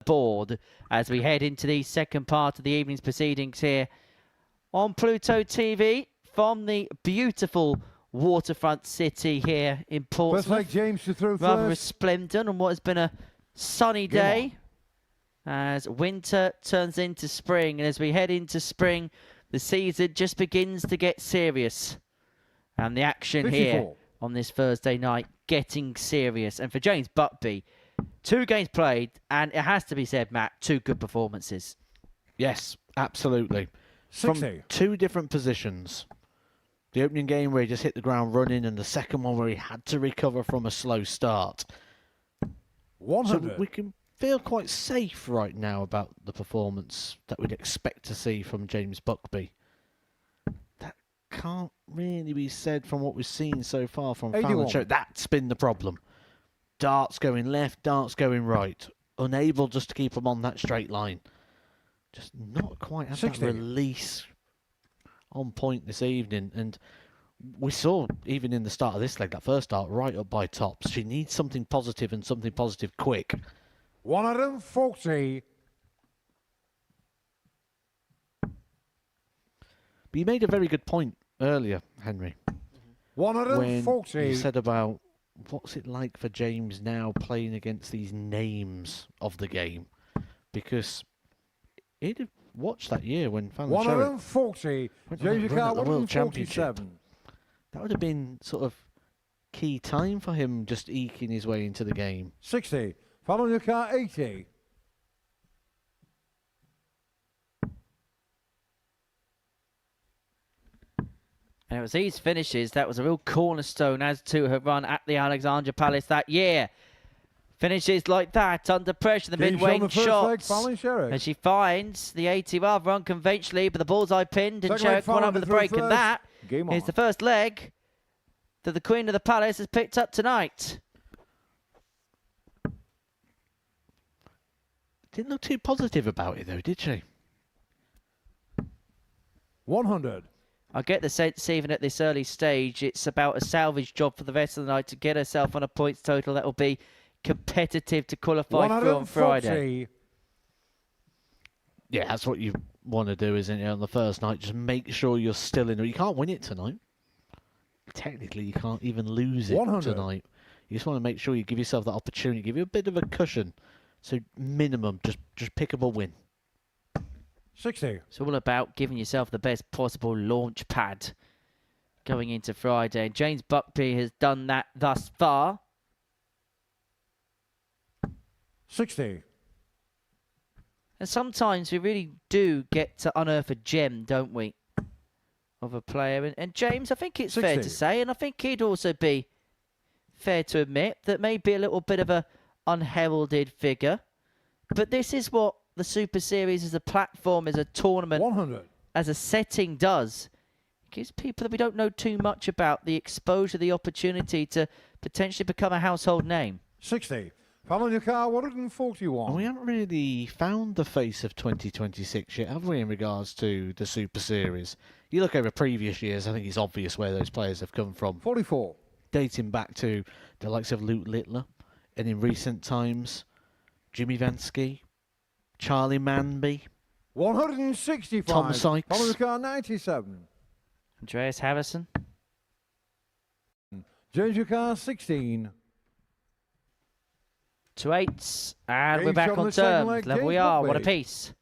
board as we head into the second part of the evening's proceedings here on Pluto TV from the beautiful waterfront city here in Portsmouth. First leg, James to throw Rather first. resplendent on what has been a sunny day as winter turns into spring. And as we head into spring, the season just begins to get serious. And the action 54. here on this Thursday night getting serious. And for James Buckbt, 2 games played, and it has to be said, Matt, 2 good performances. Yes, absolutely. 60. From 2 different positions. The opening game where he just hit the ground running, and the second one where he had to recover from a slow start. 100. So we can feel quite safe right now about the performance that we'd expect to see from James Buckbt. That can't really be said from what we've seen so far from Fallon Sherrock. That's been the problem. Darts going left, darts going right. Unable just to keep them on that straight line. Just not quite had that release on point this evening. And we saw, even in the start of this leg, that first start, right up by tops. She needs something positive and something positive quick. 140. But you made a very good point earlier, Henry. 140. When you said about what's it like for James now playing against these names of the game. Because he'd have watched that year when Fallon 140. James Sherrock Buckbt, the World Championship. 147. That would have been sort of key time for him just eking his way into the game. 60. Fallon Sherrock, 80. And it was these finishes that was a real cornerstone as to her run at the Alexandra Palace that year. Finishes like that, under pressure, the mid-range shots. And she finds the 80 rather unconventionally, but the bullseye pinned, and Sherrock won up with the break. And that is the first leg that the Queen of the Palace has picked up tonight. Didn't look too positive about it, though, did she? 100. I get the sense, even at this early stage, it's about a salvage job for the rest of the night to get herself on a points total that will be competitive to qualify for on Friday. Yeah, that's what you want to do, isn't it, on the first night? Just make sure you're still in. You can't win it tonight. Technically, you can't even lose it 100. tonight. You just want to make sure you give yourself that opportunity, give you a bit of a cushion. So minimum, just pick up a win. 60. It's all about giving yourself the best possible launch pad going into Friday. And James Buckbt has done that thus far. 60. And sometimes we really do get to unearth a gem, don't we, of a player. And James, I think it's 60. fair to say, and I think he'd also be fair to admit, that may be a little bit of a unheralded figure. But this is what the Super Series as a platform, as a tournament, 100. as a setting does. It gives people that we don't know too much about the exposure, the opportunity to potentially become a household name. 60. Fallon Sherrock, 141. And we haven't really found the face of 2026 yet, have we, in regards to the Super Series? You look over previous years, I think it's obvious where those players have come from. 44. Dating back to the likes of Luke Littler, and in recent times, Jimmy Vansky, Charlie Manby, 165. Tom Sykes, Fallon Sherrock, 97. Andreas Harrison. James Buckbt, 16. 2 8s, and Game we're back shot on the second terms. leg, Level James we are. What a Buckbt. piece.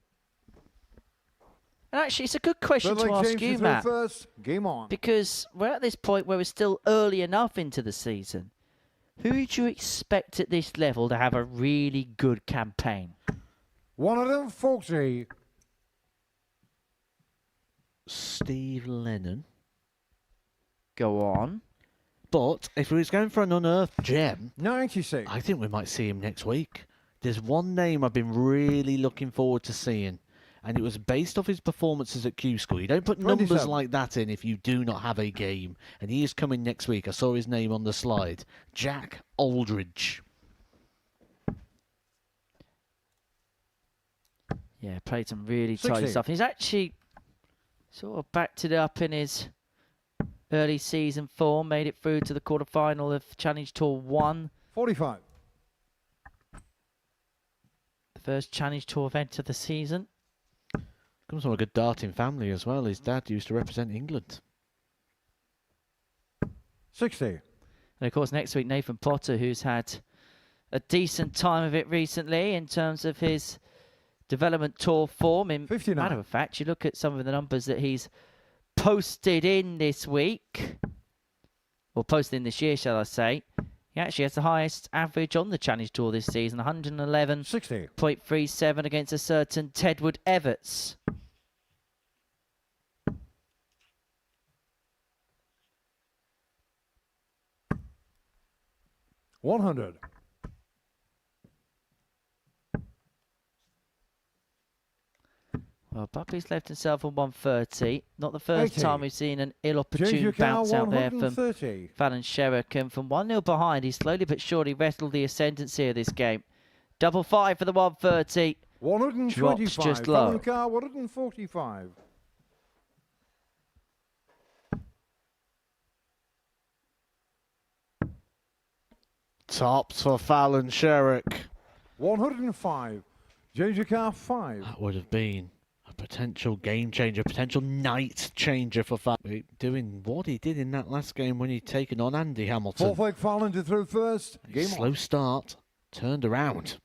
And actually, it's a good question Third to leg, ask James you, to throw Matt, first. Game on. because we're at this point where we're still early enough into the season. Who would you expect at this level to have a really good campaign? 140. Steve Lennon. Go on. But if he was going for an unearthed gem, 96. I think we might see him next week. There's one name I've been really looking forward to seeing, and it was based off his performances at Q School. You don't put numbers 27. like that in if you do not have a game, and he is coming next week. I saw his name on the slide. Jack Aldridge. Yeah, played some really tight 60. stuff. He's actually sort of backed it up in his early season form, made it through to the quarterfinal of Challenge Tour 1. 45. The First Challenge Tour event of the season. Comes from a good darting family as well. His dad used to represent England. 60. And of course, next week, Nathan Potter, who's had a decent time of it recently in terms of his development tour form. In 59. matter of fact, you look at some of the numbers that he's posted in this week, or posted in this year, shall I say. He actually has the highest average on the Challenge Tour this season, 111.37 against a certain Tedward Everts. 100. Well, Buckby's left himself on 130. Not the first 80. time we've seen an ill-opportune bounce out there from 130. Fallon Sherrock. And from 1-0 behind, he slowly but surely wrestled the ascendancy of this game. Double five for the 130. 125. Drops just low. 145. Tops for Fallon Sherrock. 105. Change your car 5. That would have been a potential game changer, potential night changer for Fallon. Doing what he did in that last game when he'd taken on Andy Hamilton. Fourth leg Fallon to through first. Game Slow on. start, turned around.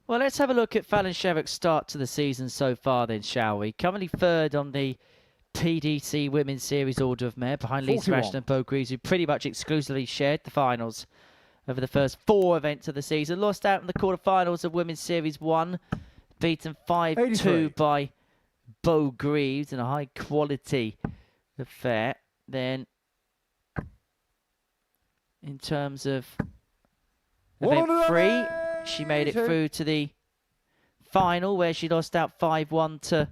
Well, let's have a look at Fallon Sherrock's start to the season so far then, shall we? Currently third on the PDC Women's Series Order of Merit behind Lisa 41. Ashton and Bo Greaves, who pretty much exclusively shared the finals over the first 4 events of the season. Lost out in the quarterfinals of Women's Series 1, beaten 5-2 83. by Bo Greaves in a high-quality affair. Then, in terms of event 3, she made it through to the final, where she lost out 5-1 to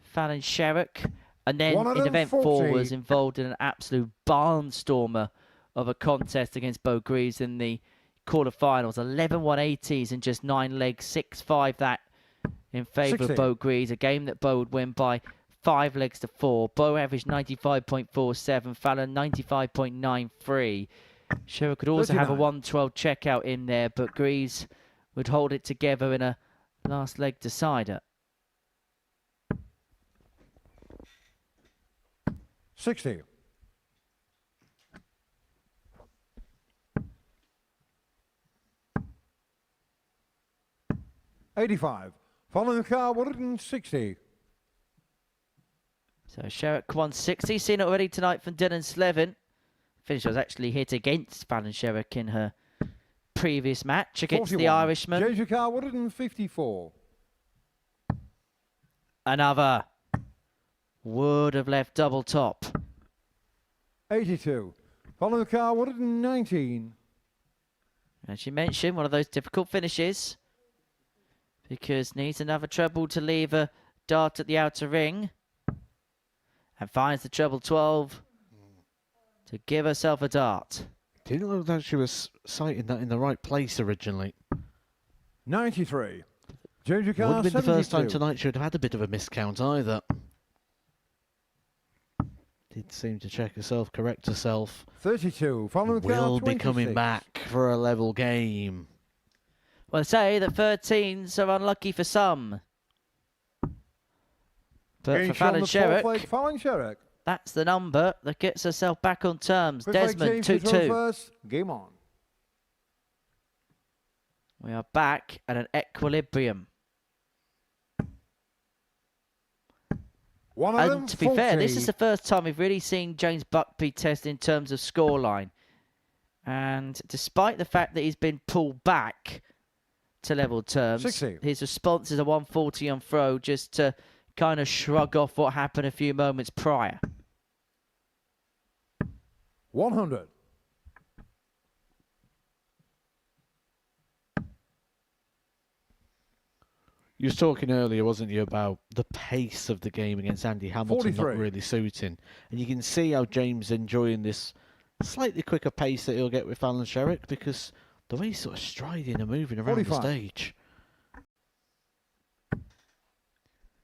Fallon Sherrock. And then in event 4 was involved in an absolute barnstormer of a contest against Bo Greaves in the quarterfinals. 11-180s in just 9 legs, 6-5 that in favour of Bo Greaves. A game that Bo would win by 5 legs to 4. Bo averaged 95.47, Fallon 95.93. Sherrock could also 39. have a 112 checkout in there, but Greaves would hold it together in a last leg decider. 60. 85. Following the car 160. So Sherrock 160. Seen it already tonight from Dylan Slevin. Finish was actually hit against Fallon Sherrock in her previous match against 41. the Irishman. Change your car 154. Another. Would have left double top. 82. Following the car 119. As you mentioned, one of those difficult finishes, because needs another treble to leave a dart at the outer ring. And finds the treble 12 to give herself a dart. Didn't look like she was sighting that in the right place originally. 93. Change your car Wouldn't have been the first time 72. tonight she would have had a bit of a miscount either. Did seem to check herself, correct herself. 32. Following the car Will 26. be coming back for a level game. Well, I say that 13s are unlucky for some. But Game for shown Fallon the Sherrock, fourth leg, Fallon Sherrock. that's the number that gets herself back on terms. Quick leg Desmond, change to throw 2-2. first. Game on. We are back at an equilibrium. And to be fair, this is the first time we've really seen James Buckbt test in terms of scoreline. And despite the fact that he's been pulled back to level terms, 60. his response is a 140 on throw, just to kind of shrug off what happened a few moments prior. 100. You was talking earlier, wasn't you, about the pace of the game against Andy Hamilton 43. not really suiting. And you can see how James enjoying this slightly quicker pace that he'll get with Fallon Sherrock, because the way he's sort of striding and moving around 45. the stage.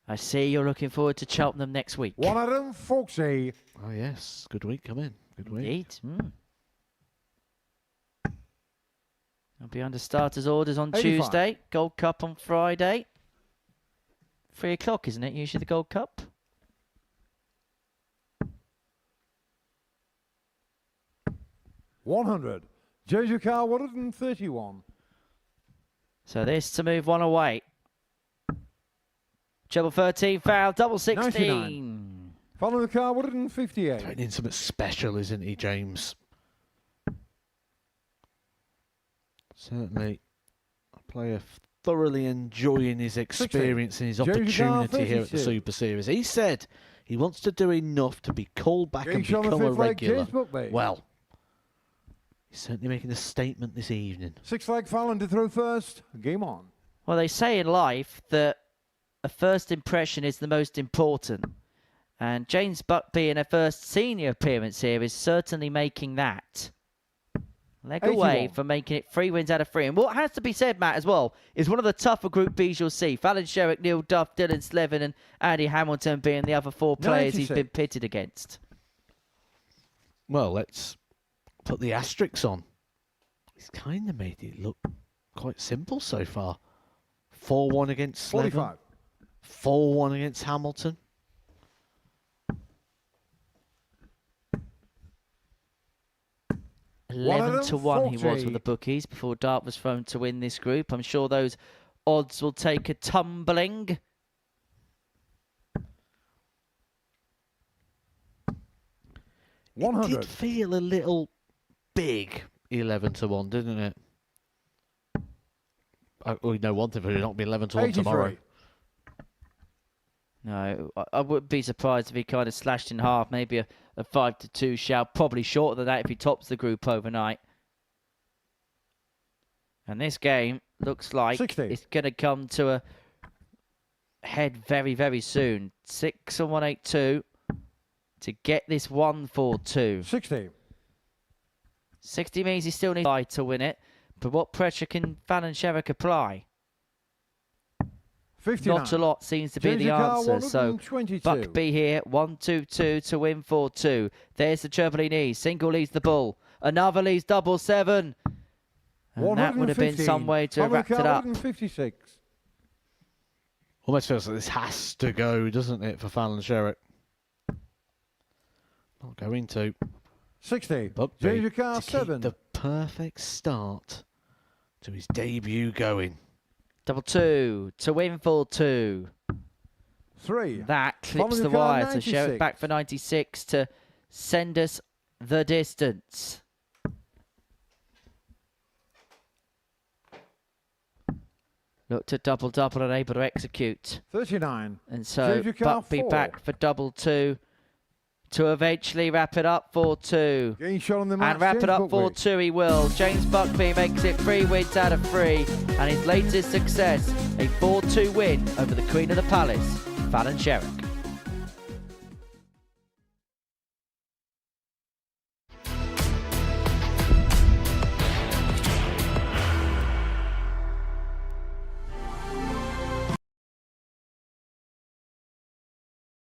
I see you're looking forward to Cheltenham next week. 140. Oh yes, good week coming. Good week. Indeed. I'll be under starters orders on 85. Tuesday. Gold Cup on Friday. 3 o'clock, isn't it? Usually the Gold Cup. $100. Change your car, 131. So this to move one away. Treble 13 foul, double 16. 99. Following the car, 158. Threatening something special, isn't he, James? Certainly a player thoroughly enjoying his experience and his opportunity here at the Super Series. He said he wants to do enough to be called back and become a regular. Well, he's certainly making a statement this evening. 6-leg Fallon to throw first. Game on. Well, they say in life that a first impression is the most important. And James Buckbt in her first senior appearance here is certainly making that. Leg 81. away from making it 3 wins out of 3. And what has to be said, Matt, as well, is one of the tougher Group Bs you'll see. Fallon Sherrock, Neil Duff, Dylan Slevin and Andy Hamilton being the other 4 players 96. he's been pitted against. Well, let's put the asterisks on. He's kind of made it look quite simple so far. 4-1 against Slevin. 45. 4-1 against Hamilton. $11-1 he was with the bookies before Dart was thrown to win this group. I'm sure those odds will take a tumbling. It did feel a little big, 11-1, didn't it? We know one thing, but it'll not be 11-1 tomorrow. No, I wouldn't be surprised if he kind of slashed in half, maybe a 5-2 shout, probably shorter than that if he tops the group overnight. And this game looks like 60. It's going to come to a head very, very soon. 6 and 182 to get this 1-4-2. 60. 60 means he still needs to win it, but what pressure can Fallon Sherrock apply? 59. Not a lot seems to be the answer. So Buckbt here, 1-2-2 to win 4-2. There's the treble knee. Single leads the bull. Another leads double 7. And that would have been some way to have wrapped it up. 156. Almost feels like this has to go, doesn't it, for Fallon Sherrock? Not going to. 60. Buckbt Change your car, to 7. keep the perfect start to his debut going. Double 2 to win 4-2. 3. That clips the wire. So Sherrock back for 96 to send us the distance. Look to double and able to execute. 39. And so Buckbt back for double 2 to eventually wrap it up 4-2. Getting shot on the match, And wrap it up 4-2 he will. James Buckbt makes it 3 wins out of 3. And his latest success, a 4-2 win over the Queen of the Palace, Fallon Sherrock.